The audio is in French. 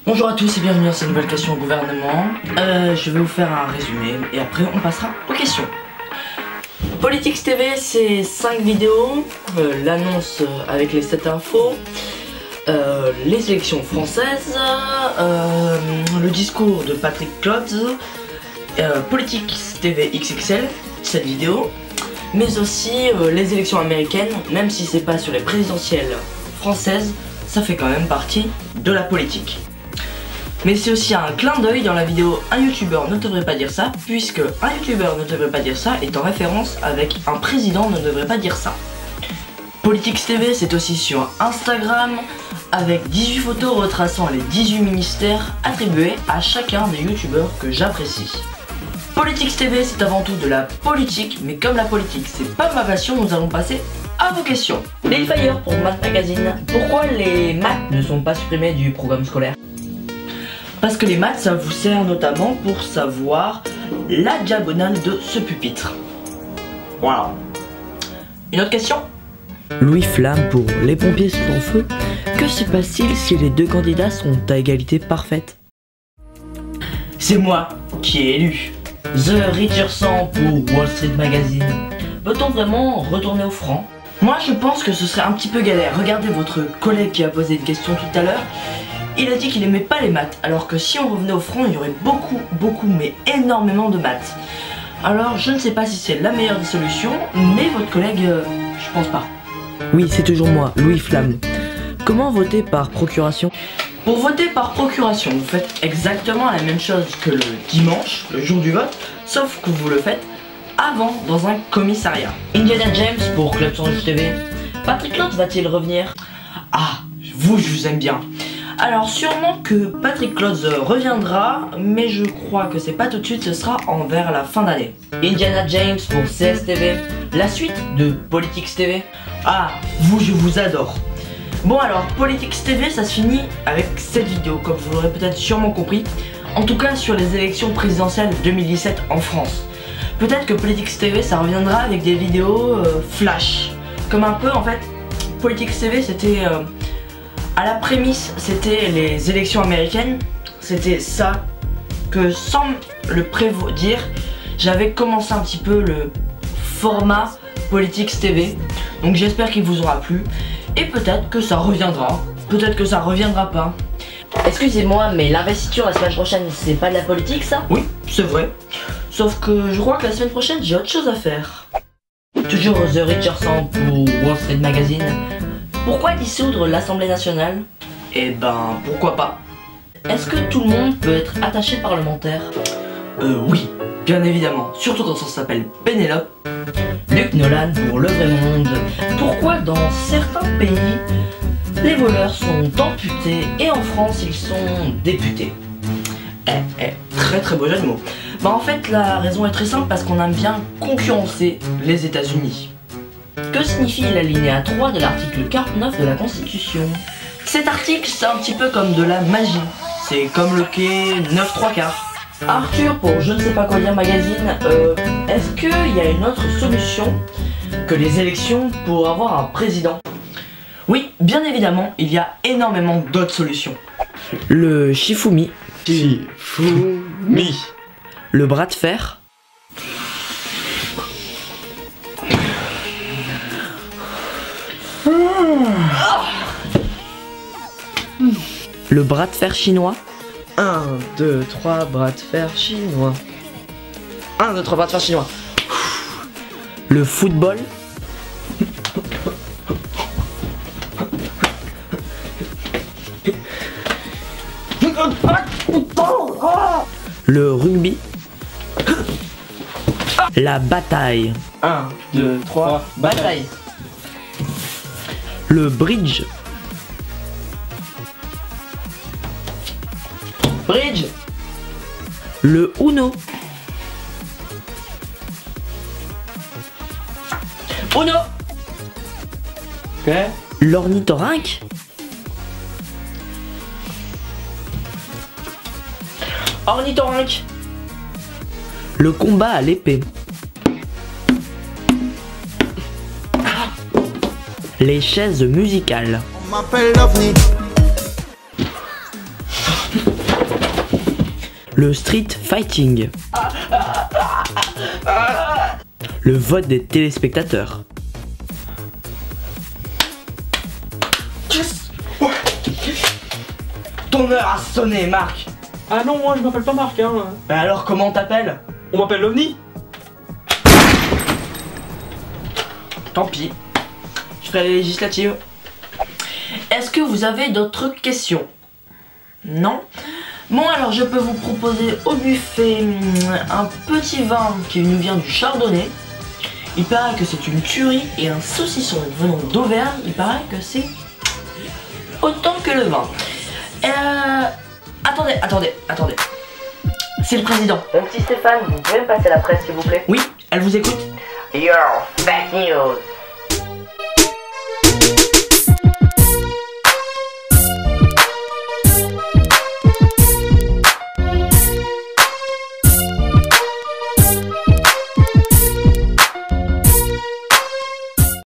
Bonjour à tous et bienvenue dans cette nouvelle question au gouvernement. Je vais vous faire un résumé et après on passera aux questions. Politics TV, c'est 5 vidéos, l'annonce avec les 7 infos, les élections françaises, le discours de Patrick Klotz, Politics TV XXL, cette vidéo, mais aussi les élections américaines, même si c'est pas sur les présidentielles françaises, ça fait quand même partie de la politique. Mais c'est aussi un clin d'œil dans la vidéo un youtubeur ne devrait pas dire ça, puisque un youtubeur ne devrait pas dire ça est en référence avec un président ne devrait pas dire ça. Politics TV, c'est aussi sur Instagram avec 18 photos retraçant les 18 ministères attribués à chacun des youtubeurs que j'apprécie. Politics TV, c'est avant tout de la politique, mais comme la politique c'est pas ma passion, nous allons passer à vos questions. Les Fire pour Math Magazine. Pourquoi les maths ne sont pas supprimés du programme scolaire? Parce que les maths, ça vous sert notamment pour savoir la diagonale de ce pupitre. Voilà. Une autre question? Louis Flamme pour les pompiers sont en feu. Que se passe-t-il si les deux candidats sont à égalité parfaite? C'est moi qui ai élu. The Richardson pour Wall Street Magazine. Peut-on vraiment retourner au franc? Moi je pense que ce serait un petit peu galère. Regardez votre collègue qui a posé une question tout à l'heure. Il a dit qu'il aimait pas les maths, alors que si on revenait au franc, il y aurait beaucoup, mais énormément de maths. Alors je ne sais pas si c'est la meilleure des solutions, mais votre collègue, je pense pas. Oui, c'est toujours moi, Louis Flamme. Comment voter par procuration? Pour voter par procuration, vous faites exactement la même chose que le dimanche, le jour du vote, sauf que vous le faites avant dans un commissariat. Indiana James pour Club Sandwich TV. Patrick Klotz va-t-il revenir? Ah, je vous aime bien. Alors sûrement que Patrick Klotz reviendra, mais je crois que c'est pas tout de suite, ce sera vers la fin d'année. Indiana James pour CSTV, la suite de Politics TV. Ah, je vous adore. Bon alors, Politics TV, ça se finit avec cette vidéo, comme vous l'aurez peut-être sûrement compris. En tout cas sur les élections présidentielles 2017 en France. Peut-être que Politics TV, ça reviendra avec des vidéos flash. Comme un peu, en fait, Politics TV, c'était... à la prémisse, c'était les élections américaines. C'était ça que, sans le prédire, j'avais commencé un petit peu le format Politics TV. Donc j'espère qu'il vous aura plu. Et peut-être que ça reviendra. Peut-être que ça reviendra pas. Excusez-moi, mais l'investiture la semaine prochaine, c'est pas de la politique ça? Oui, c'est vrai. Sauf que je crois que la semaine prochaine, j'ai autre chose à faire. Toujours The Richardson pour Wall Street Magazine. Pourquoi dissoudre l'Assemblée nationale? Eh ben, pourquoi pas? Est-ce que tout le monde peut être attaché parlementaire? Oui, bien évidemment. Surtout quand ça s'appelle Pénélope. Luc Nolan pour Le Vrai Monde. Pourquoi dans certains pays, les voleurs sont amputés et en France, ils sont députés? Très beau jeu de mots. Bah en fait, la raison est très simple parce qu'on aime bien concurrencer les États-Unis. Que signifie l'alinéa 3 de l'article 49 de la Constitution? Cet article, c'est un petit peu comme de la magie. C'est comme le quai 9/3. Arthur pour Je ne sais pas quoi dire magazine. Est-ce qu'il y a une autre solution que les élections pour avoir un président? Oui, bien évidemment, il y a énormément d'autres solutions. Le Shifumi. Shifumi. Le bras de fer. Le bras de fer chinois. 1, 2, 3, bras de fer chinois. 1, 2, 3, bras de fer chinois. Le football. Le rugby. La bataille. 1, 2, 3, Bataille. Le bridge. Bridge. Le Uno. Uno. Ok. L'ornithorynque. Ornithorynque. Le combat à l'épée. Les chaises musicales. On m'appelle l'OVNI. Le street fighting. Le vote des téléspectateurs. Ton heure a sonné, Marc. Ah non, moi je m'appelle pas Marc, hein. Bah alors comment on t'appelle? On m'appelle l'OVNI. Tant pis. Je ferai les législatives. Est-ce que vous avez d'autres questions? Non? Bon, alors je peux vous proposer au buffet un petit vin qui nous vient du Chardonnay. Il paraît que c'est une tuerie, et un saucisson venant d'Auvergne, il paraît que c'est autant que le vin. Attendez. C'est le président. Mon petit Stéphane, vous pouvez me passer la presse s'il vous plaît? Oui, elle vous écoute. Your fake news.